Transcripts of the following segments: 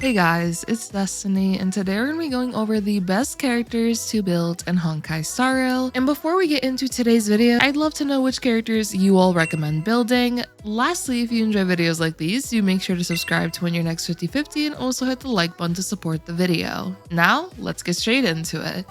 Hey guys, it's Destiny, and today we're going to be going over the best characters to build in Honkai Star Rail. And before we get into today's video, I'd love to know which characters you all recommend building. Lastly, if you enjoy videos like these, do make sure to subscribe to win your next 50/50 and also hit the like button to support the video. Now, let's get straight into it.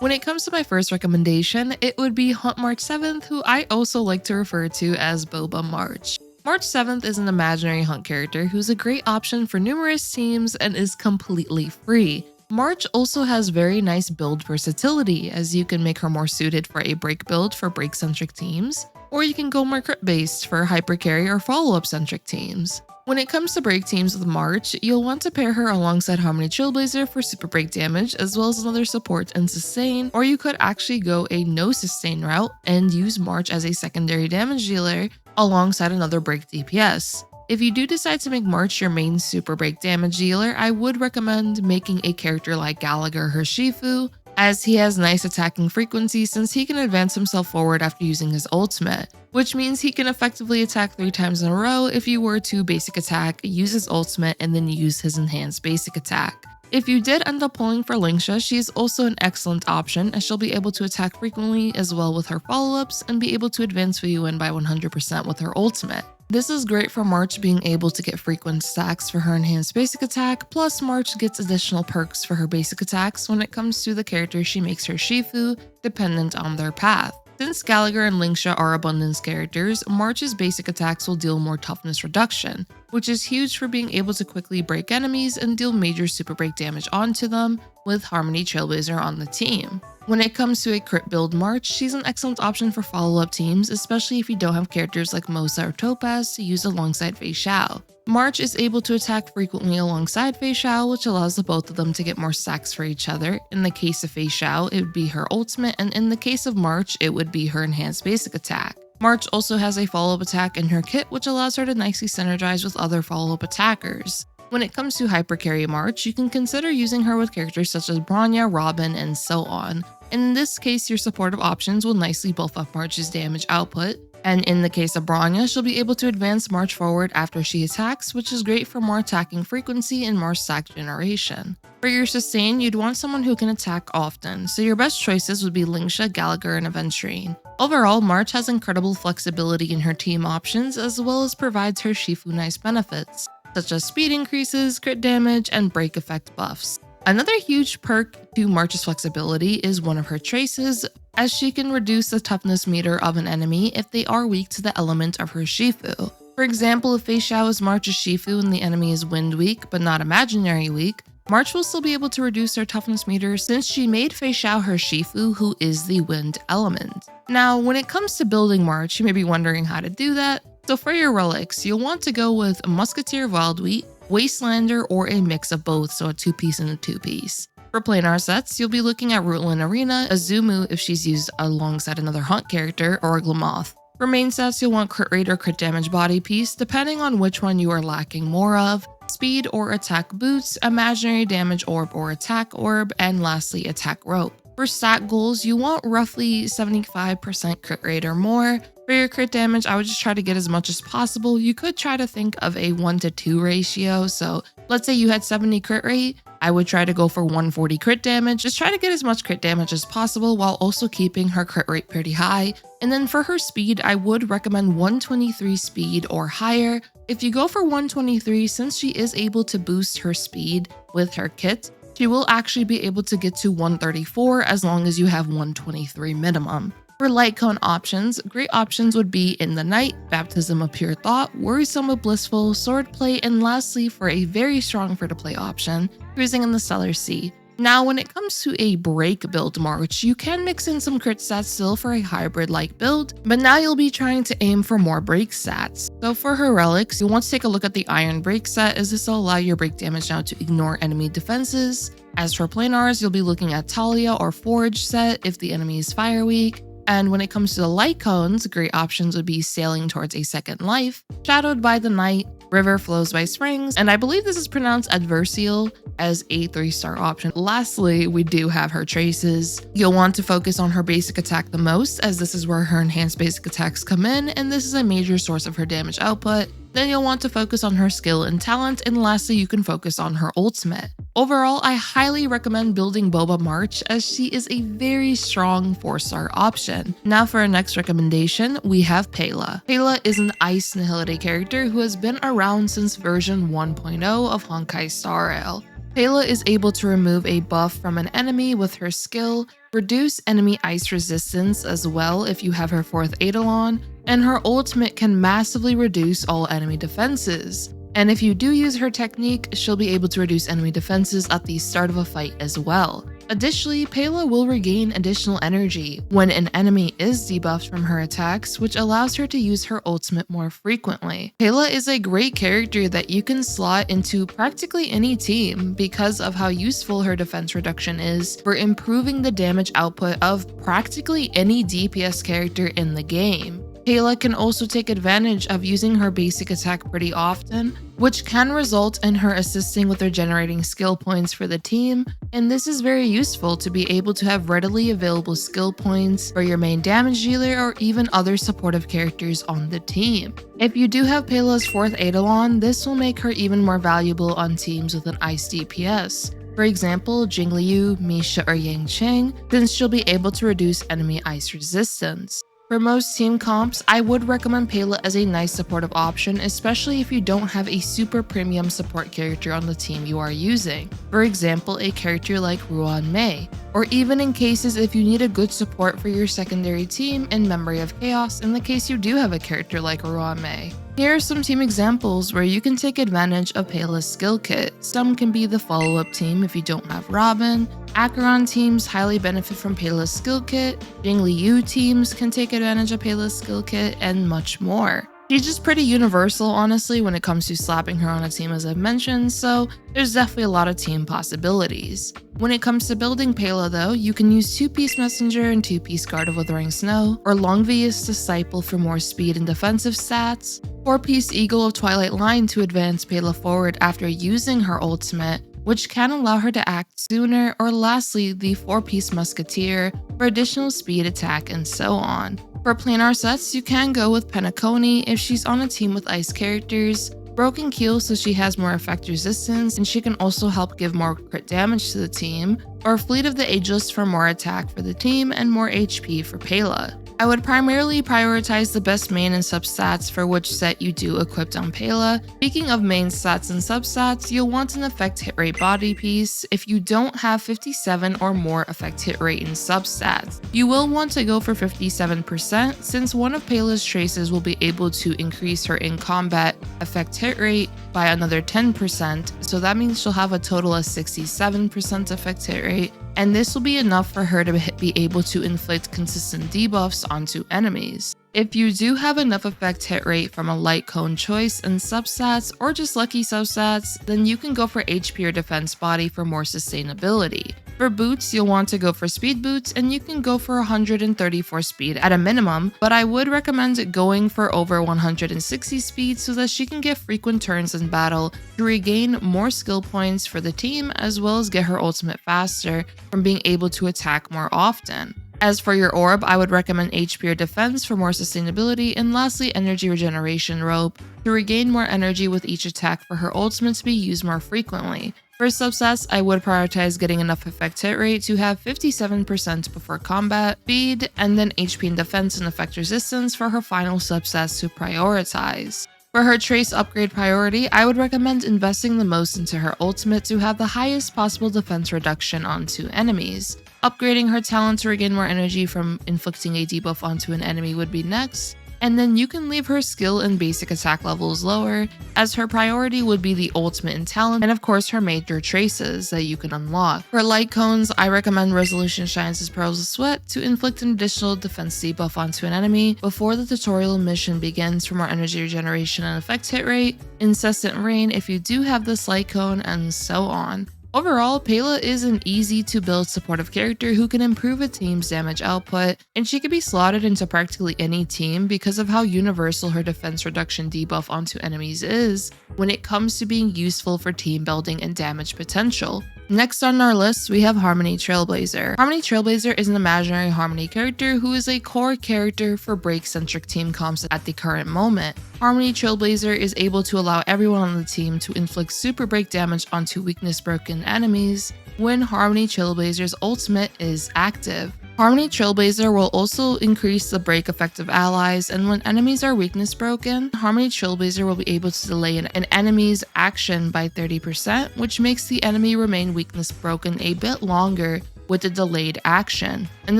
When it comes to my first recommendation, it would be Hunt March 7th, who I also like to refer to as Boba March. March 7th is an imaginary hunt character who's a great option for numerous teams and is completely free. March also has very nice build versatility, as you can make her more suited for a break build for break-centric teams, or you can go more crit-based for hyper carry or follow-up centric teams. When it comes to break teams with March, you'll want to pair her alongside Harmony Trailblazer for super break damage, as well as another support and sustain, or you could actually go a no sustain route and use March as a secondary damage dealer alongside another break DPS. If you do decide to make March your main super break damage dealer, I would recommend making a character like Gallagher or Shifu, as he has nice attacking frequency since he can advance himself forward after using his ultimate, which means he can effectively attack 3 times in a row if you were to basic attack, use his ultimate, and then use his enhanced basic attack. If you did end up pulling for Lingsha, she is also an excellent option, as she'll be able to attack frequently as well with her follow-ups and be able to advance you in by 100% with her ultimate. This is great for March being able to get frequent stacks for her enhanced basic attack, plus March gets additional perks for her basic attacks when it comes to the character she makes her Shifu, dependent on their path. Since Gallagher and Lingsha are abundance characters, March's basic attacks will deal more toughness reduction, which is huge for being able to quickly break enemies and deal major super break damage onto them with Harmony Trailblazer on the team. When it comes to a crit build March, she's an excellent option for follow-up teams, especially if you don't have characters like Mosa or Topaz to use alongside Fei Xiao. March is able to attack frequently alongside Fei Xiao, which allows the both of them to get more stacks for each other. In the case of Fei Xiao, it would be her ultimate, and in the case of March, it would be her enhanced basic attack. March also has a follow-up attack in her kit, which allows her to nicely synergize with other follow-up attackers. When it comes to hyper carry March, you can consider using her with characters such as Bronya, Robin, and so on. In this case, your supportive options will nicely buff up March's damage output, and in the case of Bronya, she'll be able to advance March forward after she attacks, which is great for more attacking frequency and more stack generation. For your sustain, you'd want someone who can attack often, so your best choices would be Lingsha, Gallagher, and Aventurine. Overall, March has incredible flexibility in her team options, as well as provides her Shifu nice benefits, such as speed increases, crit damage, and break effect buffs. Another huge perk to March's flexibility is one of her traces, as she can reduce the toughness meter of an enemy if they are weak to the element of her Shifu. For example, if Fei Xiao is March's Shifu and the enemy is wind weak but not imaginary weak, March will still be able to reduce her toughness meter since she made Fei Xiao her Shifu, who is the wind element. Now, when it comes to building March, you may be wondering how to do that. So for your relics, you'll want to go with Musketeer Wild Wheat, Wastelander, or a mix of both, so a 2-piece and a 2-piece. For planar sets, you'll be looking at Rutland Arena, Azumu if she's used alongside another hunt character, or Glamoth. For main sets, you'll want Crit Rate or Crit Damage Body Piece, depending on which one you are lacking more of, Speed or Attack Boots, Imaginary Damage Orb or Attack Orb, and lastly, Attack Rope. For stat goals, you want roughly 75% crit rate or more. For your crit damage, I would just try to get as much as possible. You could try to think of a 1-to-2 ratio. So let's say you had 70 crit rate, I would try to go for 140 crit damage. Just try to get as much crit damage as possible while also keeping her crit rate pretty high. And then for her speed, I would recommend 123 speed or higher. If you go for 123, since she is able to boost her speed with her kit, she will actually be able to get to 134 as long as you have 123 minimum. For light cone options, great options would be In the Night, Baptism of Pure Thought, Worrisome but Blissful, Swordplay, and lastly, for a very strong free-to-play option, Cruising in the Stellar Sea. Now, when it comes to a break build March, you can mix in some crit stats still for a hybrid-like build, but now you'll be trying to aim for more break stats. So for her relics, you'll want to take a look at the Iron Break set, as this will allow your break damage now to ignore enemy defenses. As for planars, you'll be looking at Talia or Forge set if the enemy is fire weak. And when it comes to the light cones, great options would be Sailing Towards a Second Life, Shadowed by the Night, River Flows by Springs, and I believe this is pronounced Adversial, as a 3-star option. Lastly, we do have her traces. You'll want to focus on her basic attack the most, as this is where her enhanced basic attacks come in, and this is a major source of her damage output. Then you'll want to focus on her skill and talent, and lastly you can focus on her ultimate. Overall, I highly recommend building Boba March as she is a very strong 4-star option. Now for our next recommendation, we have Pela. Pela is an Ice Nihility character who has been around since version 1.0 of Honkai Star Rail. Pela is able to remove a buff from an enemy with her skill, reduce enemy ice resistance as well if you have her 4th Eidolon, and her ultimate can massively reduce all enemy defenses. And if you do use her technique, she'll be able to reduce enemy defenses at the start of a fight as well. Additionally, Pela will regain additional energy when an enemy is debuffed from her attacks, which allows her to use her ultimate more frequently. Pela is a great character that you can slot into practically any team because of how useful her defense reduction is for improving the damage output of practically any DPS character in the game. Pela can also take advantage of using her basic attack pretty often, which can result in her assisting with generating skill points for the team, and this is very useful to be able to have readily available skill points for your main damage dealer or even other supportive characters on the team. If you do have Pela's 4th Eidolon, this will make her even more valuable on teams with an ice DPS. For example, Jingliu, Misha, or Yang Qing, since she'll be able to reduce enemy ice resistance. For most team comps, I would recommend Pela as a nice supportive option, especially if you don't have a super premium support character on the team you are using. For example, a character like Ruan Mei, or even in cases if you need a good support for your secondary team in Memory of Chaos in the case you do have a character like Ruan Mei. Here are some team examples where you can take advantage of Pela's skill kit. Some can be the follow-up team if you don't have Robin. Acheron teams highly benefit from Pela's skill kit. Jingliu teams can take advantage of Pela's skill kit, and much more. She's just pretty universal, honestly, when it comes to slapping her on a team, as I've mentioned, so there's definitely a lot of team possibilities. When it comes to building Pela though, you can use 2-piece Messenger and 2-piece Guard of Withering Snow, or Longvius Disciple for more speed and defensive stats, 4-piece Eagle of Twilight Line to advance Pela forward after using her ultimate, which can allow her to act sooner, or lastly, the 4-piece Musketeer for additional speed, attack, and so on. For planar sets, you can go with Penacony if she's on a team with ice characters, Broken Keel so she has more effect resistance and she can also help give more crit damage to the team, or Fleet of the Ageless for more attack for the team and more HP for Pela. I would primarily prioritize the best main and substats for which set you do equip on Pela. Speaking of main stats and substats, you'll want an effect hit rate body piece if you don't have 57 or more effect hit rate in substats. You will want to go for 57% since one of Pela's traces will be able to increase her in combat effect hit rate by another 10%, so that means she'll have a total of 67% effect hit rate, and this will be enough for her to be able to inflict consistent debuffs onto enemies. If you do have enough effect hit rate from a light cone choice and substats, or just lucky substats, then you can go for HP or defense body for more sustainability. For boots, you'll want to go for speed boots, and you can go for 134 speed at a minimum, but I would recommend going for over 160 speed so that she can get frequent turns in battle to regain more skill points for the team, as well as get her ultimate faster from being able to attack more often. As for your orb, I would recommend HP or defense for more sustainability, and lastly energy regeneration rope to regain more energy with each attack for her ultimate to be used more frequently. For substats, I would prioritize getting enough effect hit rate to have 57% before combat, speed, and then HP and defense and effect resistance for her final substats to prioritize. For her trace upgrade priority, I would recommend investing the most into her ultimate to have the highest possible defense reduction onto enemies. Upgrading her talent to regain more energy from inflicting a debuff onto an enemy would be next, and then you can leave her skill and basic attack levels lower, as her priority would be the ultimate and talent, and of course her major traces that you can unlock. For light cones, I recommend Resolution Shines as Pearls of Sweat to inflict an additional defense debuff onto an enemy before the tutorial mission begins for more energy regeneration and effect hit rate, Incessant Rain if you do have this light cone, and so on. Overall, Pela is an easy to build supportive character who can improve a team's damage output, and she can be slotted into practically any team because of how universal her defense reduction debuff onto enemies is when it comes to being useful for team building and damage potential. Next on our list, we have Harmony Trailblazer. Harmony Trailblazer is an imaginary Harmony character who is a core character for break-centric team comps at the current moment. Harmony Trailblazer is able to allow everyone on the team to inflict super break damage onto weakness-broken enemies when Harmony Trailblazer's ultimate is active. Harmony Trailblazer will also increase the break effect of allies, and when enemies are weakness broken, Harmony Trailblazer will be able to delay an enemy's action by 30%, which makes the enemy remain weakness broken a bit longer with the delayed action, and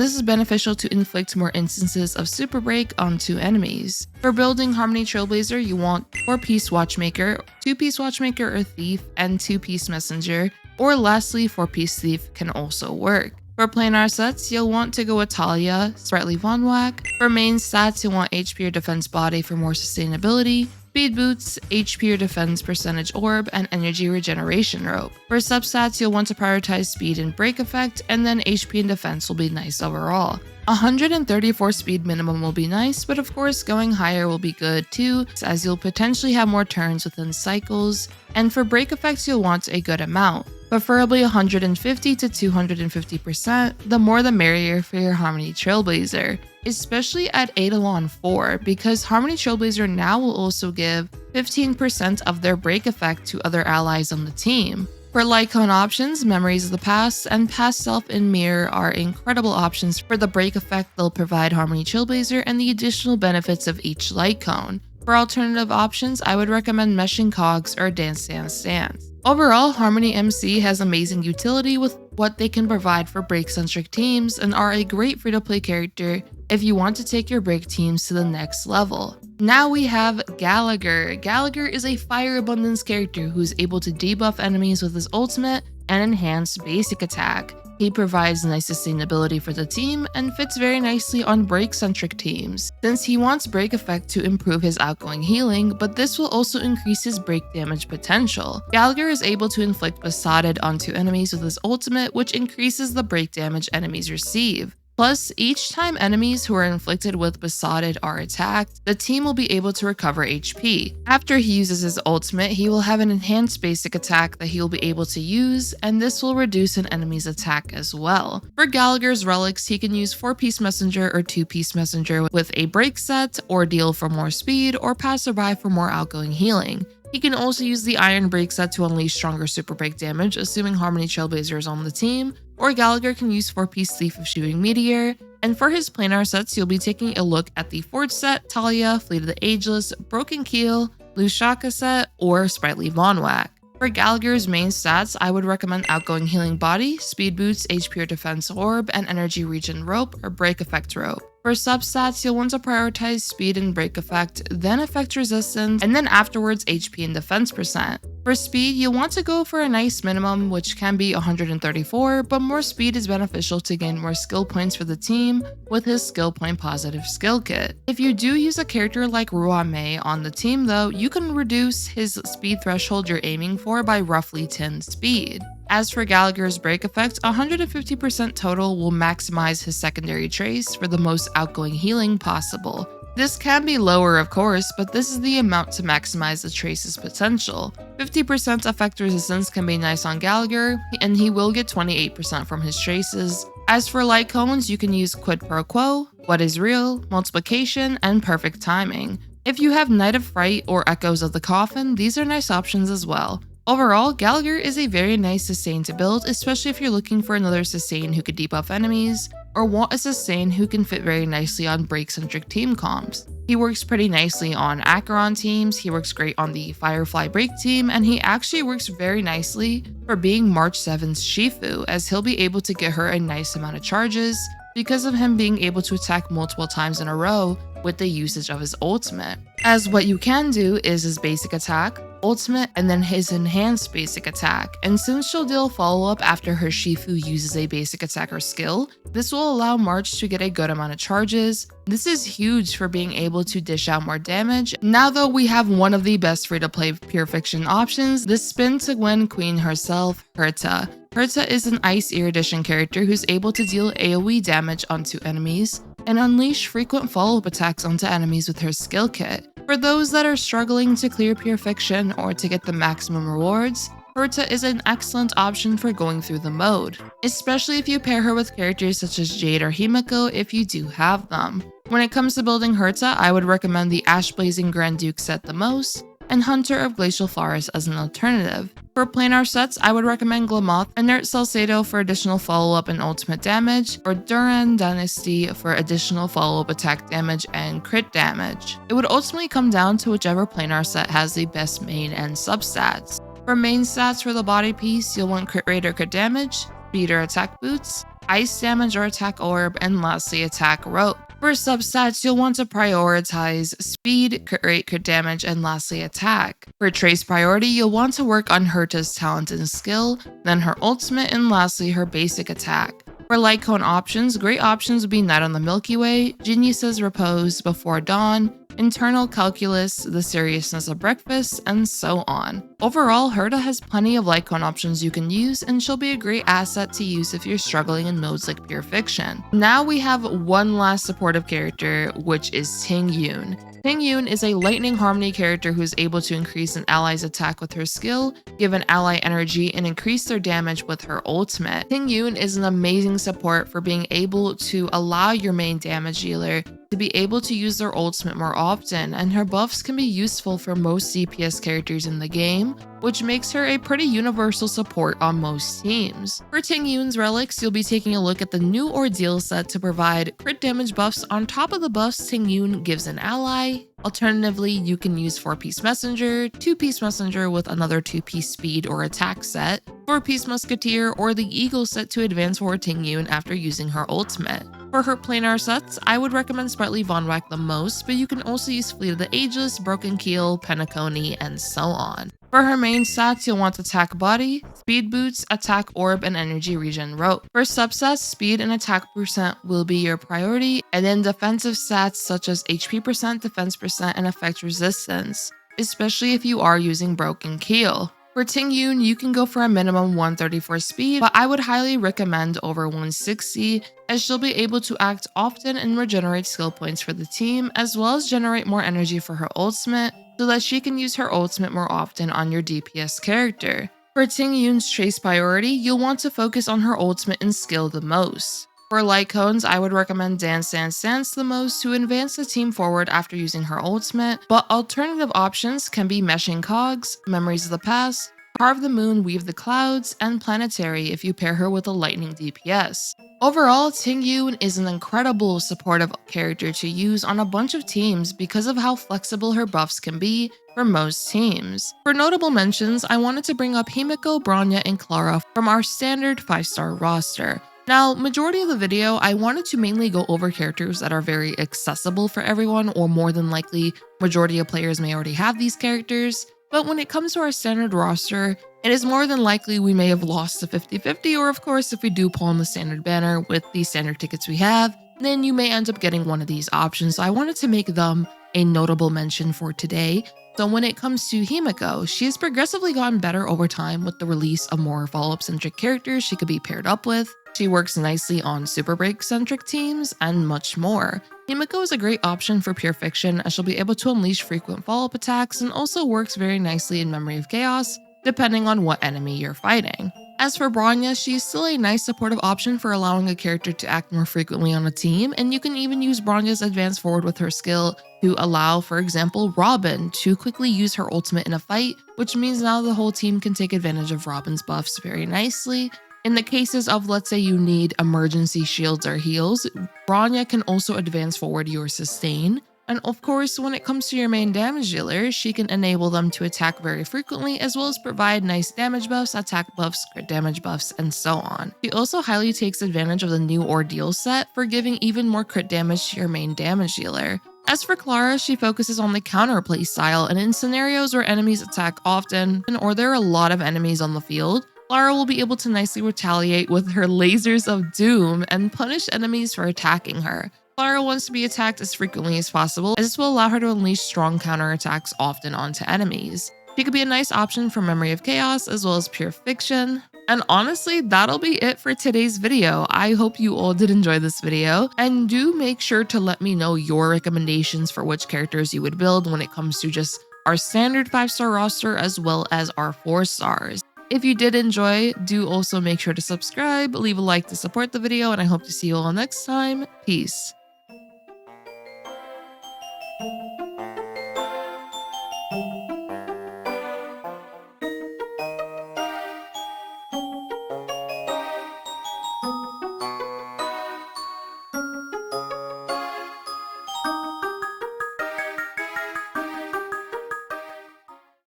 this is beneficial to inflict more instances of super break onto enemies. For building Harmony Trailblazer, you want 4-piece Watchmaker, 2-piece Watchmaker or Thief, and 2-piece Messenger, or lastly 4-piece Thief can also work. For planar sets, you'll want to go with Talia, Sprightly Von Whack. For main stats, you'll want HP or Defense Body for more sustainability, Speed Boots, HP or Defense Percentage Orb, and Energy Regeneration Rope. For substats, you'll want to prioritize Speed and Break Effect, and then HP and Defense will be nice overall. 134 speed minimum will be nice, but of course going higher will be good too, as you'll potentially have more turns within cycles, and for break effects you'll want a good amount. Preferably 150 to 250%, the more the merrier for your Harmony Trailblazer, especially at Eidolon 4, because Harmony Trailblazer now will also give 15% of their break effect to other allies on the team. For Lycone options, Memories of the Past and Past Self and Mirror are incredible options for the break effect they'll provide Harmony Trailblazer and the additional benefits of each Lycone. For alternative options, I would recommend Meshing Cogs or Dance Dance Dance. Overall, Harmony MC has amazing utility with what they can provide for break-centric teams and are a great free-to-play character if you want to take your break teams to the next level. Now we have Gallagher. Gallagher is a Fire Abundance character who is able to debuff enemies with his ultimate and enhance basic attack. He provides nice sustainability for the team and fits very nicely on break-centric teams, since he wants break effect to improve his outgoing healing, but this will also increase his break damage potential. Gallagher is able to inflict Besotted onto enemies with his ultimate, which increases the break damage enemies receive. Plus, each time enemies who are inflicted with Besotted are attacked, the team will be able to recover HP. After he uses his ultimate, he will have an enhanced basic attack that he will be able to use, and this will reduce an enemy's attack as well. For Gallagher's relics, he can use 4-piece Messenger or 2-piece Messenger with a break set, Ordeal for more speed, or Passerby for more outgoing healing. He can also use the Iron Break set to unleash stronger super break damage, assuming Harmony Trailblazer is on the team, or Gallagher can use 4-piece Thief of Shooting Meteor. And for his planar sets, you'll be taking a look at the Forge set, Talia, Fleet of the Ageless, Broken Keel, Lushaka set, or Sprightly Von Whack. For Gallagher's main stats, I would recommend Outgoing Healing Body, Speed Boots, HP or Defense Orb, and Energy Regen Rope or Break Effect Rope. For substats, you'll want to prioritize Speed and Break Effect, then Effect Resistance, and then afterwards HP and Defense %. For speed, you'll want to go for a nice minimum, which can be 134, but more speed is beneficial to gain more skill points for the team with his skill point positive skill kit. If you do use a character like Ruame on the team though, you can reduce his speed threshold you're aiming for by roughly 10 speed. As for Gallagher's break effect, 150% total will maximize his secondary trace for the most outgoing healing possible. This can be lower of course, but this is the amount to maximize the trace's potential. 50% effect resistance can be nice on Gallagher, and he will get 28% from his traces. As for light cones, you can use Quid Pro Quo, What is Real, Multiplication, and Perfect Timing. If you have Night of Fright or Echoes of the Coffin, these are nice options as well. Overall, Gallagher is a very nice sustain to build, especially if you're looking for another sustain who could debuff enemies, or want a sustain who can fit very nicely on break-centric team comps. He works pretty nicely on Acheron teams, he works great on the Firefly break team, and he actually works very nicely for being March 7's Shifu, as he'll be able to get her a nice amount of charges because of him being able to attack multiple times in a row with the usage of his ultimate. As what you can do is his basic attack, ultimate, and then his enhanced basic attack. And since she'll deal follow-up after her Shifu uses a basic attack or skill, this will allow March to get a good amount of charges. This is huge for being able to dish out more damage. Now though, we have one of the best free-to-play pure fiction options, the spin to win queen herself, Herta. Herta is an Ice Erudition character who's able to deal AoE damage onto enemies and unleash frequent follow-up attacks onto enemies with her skill kit. For those that are struggling to clear pure fiction or to get the maximum rewards, Herta is an excellent option for going through the mode, especially if you pair her with characters such as Jade or Himiko if you do have them. When it comes to building Herta, I would recommend the Ash Blazing Grand Duke set the most, and Hunter of Glacial Forest as an alternative. For planar sets, I would recommend Glamoth and Nert Salcedo for additional follow-up and ultimate damage, or Duran Dynasty for additional follow-up attack damage and crit damage. It would ultimately come down to whichever planar set has the best main and substats. For main stats for the body piece, you'll want crit rate or crit damage, speed or attack boots, ice damage or attack orb, and lastly attack rope. For substats, you'll want to prioritize speed, crit rate, crit damage, and lastly attack. For trace priority, you'll want to work on Herta's talent and skill, then her ultimate, and lastly her basic attack. For light cone options, great options would be Night on the Milky Way, Genius's Repose, Before Dawn, Internal Calculus, The Seriousness of Breakfast, and so on. Overall, Herta has plenty of light cone options you can use, and she'll be a great asset to use if you're struggling in modes like Pure Fiction. Now we have one last supportive character, which is Tingyun. Tingyun is a Lightning Harmony character who is able to increase an ally's attack with her skill, give an ally energy, and increase their damage with her ultimate. Tingyun is an amazing support for being able to allow your main damage dealer to be able to use their ultimate more often, and her buffs can be useful for most DPS characters in the game, which makes her a pretty universal support on most teams. For Tingyun's relics, you'll be taking a look at the new Ordeal set to provide crit damage buffs on top of the buffs Tingyun gives an ally. Alternatively, you can use 4-piece messenger, 2-piece messenger with another 2-piece speed or attack set, 4-piece musketeer, or the eagle set to advance forward Tingyun after using her ultimate. For her planar sets, I would recommend Sprightly Von Whack the most, but you can also use Fleet of the Ageless, Broken Keel, Penacony, and so on. For her main stats, you'll want Attack Body, Speed Boots, Attack Orb, and Energy Regen Rope. For subsets, speed and attack percent will be your priority, and then defensive stats such as HP percent, defense percent, and effect resistance, especially if you are using Broken Keel. For Tingyun, you can go for a minimum 134 speed, but I would highly recommend over 160, as she'll be able to act often and regenerate skill points for the team, as well as generate more energy for her ultimate, so that she can use her ultimate more often on your DPS character. For Tingyun's trace priority, you'll want to focus on her ultimate and skill the most. For light cones, I would recommend Dance Dance Dance the most to advance the team forward after using her ultimate, but alternative options can be Meshing Cogs, Memories of the Past, Carve the Moon, Weave the Clouds, and Planetary if you pair her with a lightning DPS. Overall, Tingyun is an incredible supportive character to use on a bunch of teams because of how flexible her buffs can be for most teams. For notable mentions, I wanted to bring up Himiko, Bronya, and Clara from our standard 5-star roster. Now, majority of the video, I wanted to mainly go over characters that are very accessible for everyone, or more than likely, majority of players may already have these characters. But when it comes to our standard roster, it is more than likely we may have lost to 50-50, or of course, if we do pull on the standard banner with the standard tickets we have, then you may end up getting one of these options. So I wanted to make them a notable mention for today. So when it comes to Himiko, she has progressively gotten better over time with the release of more follow-up centric characters she could be paired up with. She works nicely on Super Break centric teams, and much more. Himiko is a great option for Pure Fiction, as she'll be able to unleash frequent follow-up attacks and also works very nicely in Memory of Chaos, depending on what enemy you're fighting. As for Bronya, she's still a nice supportive option for allowing a character to act more frequently on a team, and you can even use Bronya's advance forward with her skill to allow, for example, Robin to quickly use her ultimate in a fight, which means now the whole team can take advantage of Robin's buffs very nicely. In the cases of, let's say you need emergency shields or heals, Bronya can also advance forward your sustain. And of course, when it comes to your main damage dealer, she can enable them to attack very frequently, as well as provide nice damage buffs, attack buffs, crit damage buffs, and so on. She also highly takes advantage of the new Ordeal set for giving even more crit damage to your main damage dealer. As for Clara, she focuses on the counterplay style, and in scenarios where enemies attack often, or there are a lot of enemies on the field, Clara will be able to nicely retaliate with her lasers of doom and punish enemies for attacking her. Clara wants to be attacked as frequently as possible, as this will allow her to unleash strong counterattacks often onto enemies. She could be a nice option for Memory of Chaos as well as Pure Fiction. And honestly, that'll be it for today's video. I hope you all did enjoy this video, and do make sure to let me know your recommendations for which characters you would build when it comes to just our standard 5-star roster as well as our 4 stars. If you did enjoy, do also make sure to subscribe, leave a like to support the video, and I hope to see you all next time. Peace.